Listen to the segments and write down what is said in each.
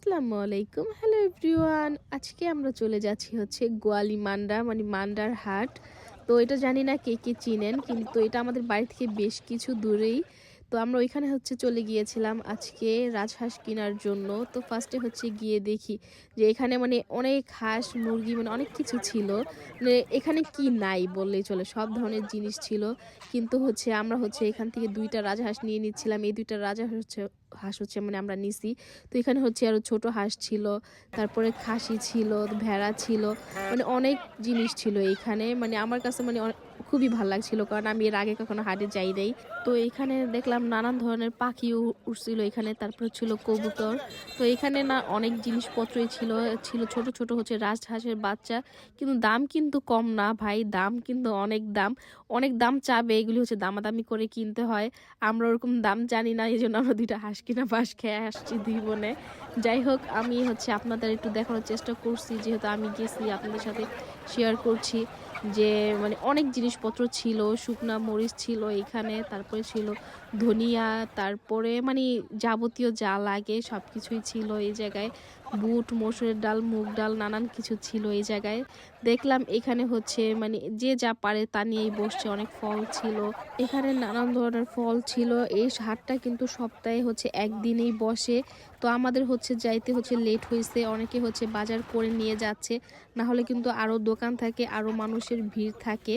আসসালামু আলাইকুম। Hello everyone. আজকে আমরা চলে যাচ্ছি হচ্ছে গোয়ালি মান্ডা মানে মান্ডার হাট। তো এটা জানি না কে কে চিনেন, কিন্তু এটা আমাদের বাড়ি থেকে বেশ কিছু দূরেই। তো আমরা ওইখানে হচ্ছে চলে গিয়েছিলাম আজকে রাজহাঁস কেনার জন্য। তো ফার্স্টে হচ্ছে গিয়ে দেখি যে এখানে মানে অনেক হাঁস মুরগি মানে অনেক কিছু ছিল। মানে এখানে কি নাই বললেই চলে, সব ধরনের জিনিস ছিল। কিন্তু হচ্ছে আমরা হচ্ছে এখান থেকে ২টা রাজহাঁস নিয়ে নিচ্ছিলাম। এই ২টা হাঁস হচ্ছে মানে আমরা নিছি। তো এখানে হচ্ছে আরো ছোট হাঁস ছিল, তারপরে খাসি ছিল, ভেড়া ছিল, মানে অনেক জিনিস ছিল এইখানে। মানে আমার কাছে মানে খুবই ভাল লাগছিল, কারণ আমি এর আগে কখনো হাটে যাই নাই। তো এখানে দেখলাম নানান ধরনের পাখি উঠছিল এখানে, তারপরে ছিল কবুতর। তো এখানে না অনেক জিনিসপত্রই ছিল, ছিল ছোট ছোট হচ্ছে রাজহাঁসের বাচ্চা। কিন্তু দাম কিন্তু কম না ভাই, দাম কিন্তু অনেক দাম। অনেক দাম চাবে, এগুলি হচ্ছে দামাদামি করে কিনতে হয়। আমরা ওরকম দাম জানি না, এই জন্য আমরা ২টা হাঁস কিনা বাস খেয়ে আসছি ২ বোনে। যাই হোক, আমি হচ্ছে আপনাদের একটু দেখানোর চেষ্টা করছি, যেহেতু আমি গেছি আপনাদের সাথে শেয়ার করছি যে মানে অনেক জিনিসপত্র ছিল। শুকনা মরিচ ছিল এখানে, তারপরে ছিল ধনিয়া, তারপরে মানে যাবতীয় যা লাগে সব কিছুই ছিল এই জায়গায়। বুট, মসুরের ডাল, মুগ ডাল, নানান কিছু ছিল এই জায়গায়। দেখলাম এখানে হচ্ছে মানে যে যা পারে তা নিয়েই বসছে। অনেক ফল ছিল এখানে, নানান ধরনের ফল ছিল। এই হাটটা কিন্তু সপ্তাহে হচ্ছে একদিনেই বসে। তো আমাদের হচ্ছে যাইতে হচ্ছে লেট হয়েছে, অনেকে হচ্ছে বাজার করে নিয়ে যাচ্ছে, না হলে কিন্তু আরো দোকান থাকে, আরো মানুষের ভিড় থাকে।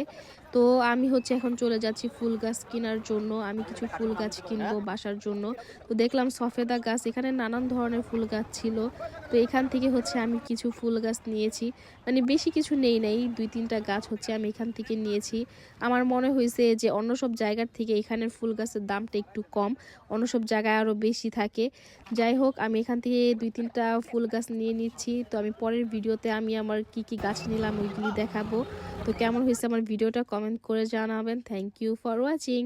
তো আমি হচ্ছে এখন চলে যাচ্ছি ফুল গাছ কেনার জন্য। আমি কিছু ফুল গাছ কিনবো বাসার জন্য। তো দেখলাম সফেদা গাছ, এখানে নানান ধরনের ফুল গাছ ছিল। তো এখান থেকে হচ্ছে আমি কিছু ফুল গাছ নিয়েছি। মানে বেশি কিছু নেই নাই, ২-৩টা গাছ হচ্ছে আমি এখান থেকে নিয়েছি। আমার মনে হয়েছে যে অন্য সব জায়গার থেকে এখানের ফুল গাছের দামটা একটু কম, অন্য সব জায়গায় আরো বেশি থাকে। যাই হোক, আমি এখান থেকে ২-৩টা ফুল গাছ নিয়ে নিচ্ছি। তো আমি পরের ভিডিওতে আমি আমার কি কি গাছ নিলাম ওইগুলি দেখাবো। তো কেমন হয়েছে আমার ভিডিওটা কমেন্ট করে জানাবেন। Thank you for watching.